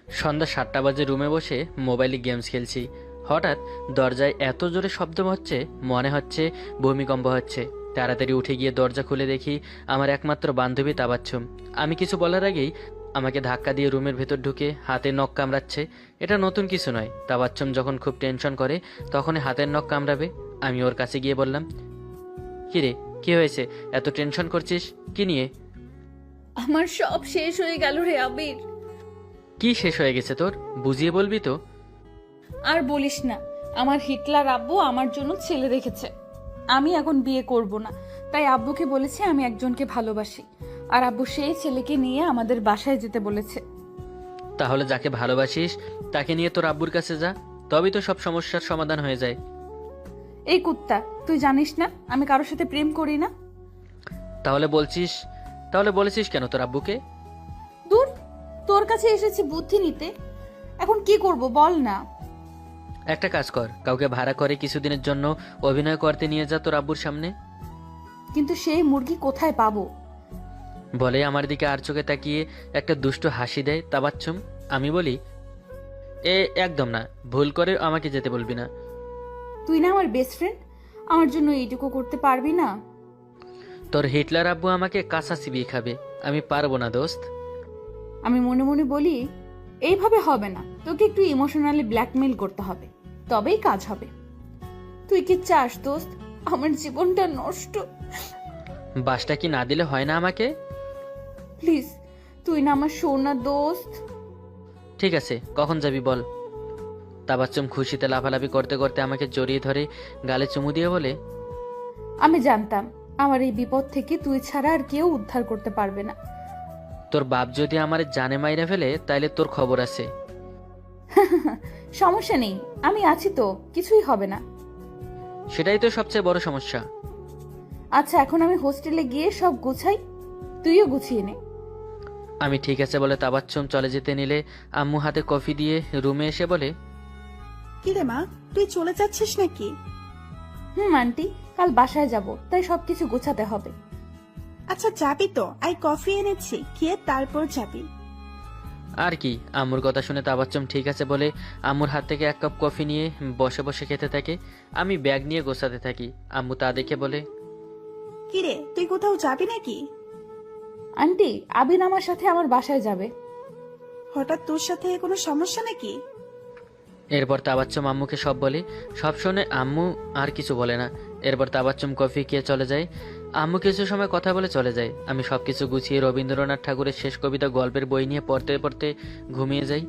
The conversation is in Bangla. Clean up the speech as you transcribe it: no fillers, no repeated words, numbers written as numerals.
সন্ধ্যা 7টা বাজে রুমে বসে মোবাইলে গেমস খেলছি। হঠাৎ দরজায় এত জোরে শব্দ হচ্ছে, মনে হচ্ছে ভূমিকম্প হচ্ছে। তাড়াতাড়ি উঠে গিয়ে দরজা খুলে দেখি আমার একমাত্র বান্ধবী তাবাচ্ছুম। আমি কিছু বলার আগেই আমাকে ধাক্কা দিয়ে রুমের ভেতর ঢুকে হাতে নখ কামড়াচ্ছে। এটা নতুন কিছু নয়, তাবাচ্ছুম যখন খুব টেনশন করে তখনই হাতের নখ কামড়াবে। আমি ওর কাছে গিয়ে বললাম, কিরে, কি হয়েছে? এত টেনশন করছিস কি নিয়ে? আমার সব শেষ হয়ে গেল রে আবির। কি শেষ হয়ে গেছে তোর? বুঝিয়ে বলবি তো? আর বলিস না, আমার হিটলার আব্বু আমার জন্য ছেলে রেখেছে। আমি এখন বিয়ে করব না, তাই আব্বুকে বলেছে আমি একজনকে ভালোবাসি, আর আব্বু সেই ছেলেকে নিয়ে আমাদের বাসায় যেতে বলেছে। তাহলে যাকে ভালোবাসিস তাকে নিয়ে তোর আব্বুর কাছে যা, তবেই তো সব সমস্যার সমাধান হয়ে যায়। এই কুত্তা, তুই জানিস না আমি কারোর সাথে প্রেম করি না। তাহলে বলছিস, তাহলে বলেছিস কেন তোর আব্বুকে? দূর, তোর কাছে এসেছি বুদ্ধি নিতে, এখন কি করব বল না। একটা কাজ কর, কাউকে ভাড়া করে কিছুদিনের জন্য অভিনয় করতে নিয়ে যা তোর আব্বুর সামনে। কিন্তু সেই মুরগি কোথায় পাবো? বলে আমার দিকে আর চোখে তাকিয়ে একটা দুষ্ট হাসি দেয় তাবাচ্ছুম। আমি বলি, এ একদম না, ভুল করে আমাকে যেতে বলবি না। তুই না আমার বেস্ট ফ্রেন্ড, আমার জন্য এইটুকু করতে পারবি না? তোর হিটলার আব্বু আমাকে কাঁচা চিবিয়ে খাবে, আমি পারবো না দোস্ত। আমি মনে মনে বলি, এইভাবে হবে না, তোকে একটু ইমোশনালি ব্ল্যাকমেল করতে হবে, তবেই কাজ হবে। তুই কি চাস দোস্ত আমার জীবনটা নষ্ট? বাসটা কি না দিলে হয় না আমাকে? প্লিজ, তুই না আমার সোনা দোস্ত। ঠিক আছে, কখন যাবি বল। তাবাচ্চুম খুশিতে লাফালাফি করতে করতে আমাকে জড়িয়ে ধরে গালে চুমু দিয়ে বলে, আমি জানতাম আমার এই বিপদ থেকে তুই ছাড়া আর কেউ উদ্ধার করতে পারবে না। তোর বাপ যদি আমার জানে মাইরে ফেলে তাইলে তোর খবর আছে। সমস্যা নেই, আমি আছি তো, কিছুই হবে না। সেটাই তো সবচেয়ে বড় সমস্যা। আচ্ছা, এখন আমি হোস্টেলে গিয়ে সব গুছাই, তুইও গুছিয়ে নে। আমি ঠিক আছে বলে তাবাচ্চুম চলে যেতে নিলে আম্মু হাতে কফি দিয়ে রুমে এসে বলে, কিরে মা, তুই চলে যাচ্ছিস নাকি? আন্টি, কাল বাসায় যাব, তাই সবকিছু গুছাতে হবে। আচ্ছা যাবি তো, আই কফি এনেছি, খেয়ে তারপর যাবি। আর কি। আম্মুর কথা শুনে তাবাচ্চুম ঠিক আছে বলে আম্মুর হাত থেকে এক কাপ কফি নিয়ে বসে বসে খেতে থাকে। আমি ব্যাগ নিয়ে গোছাতে থাকি। আম্মু তা দেখে বলে, কিরে, তুই কোথাও যাবি নাকি? আন্টি, আবির আমার সাথে আমার বাসায় যাবে। হঠাৎ তোর সাথে কোনো সমস্যা নাকি? এরপর তাবাচ্চুম আম্মুকে সব বলে। সব শুনে আম্মু আর কিছু বলে না। এরপর তাবাচ্চুম কফি খেয়ে চলে যায়। আম্মু কিছু সময় কথা বলে চলে যায়। আমি সবকিছু গুছিয়ে রবীন্দ্রনাথ ঠাকুরের শেষ কবিতা গল্পের বই নিয়ে পড়তে পড়তে ঘুমিয়ে যাই।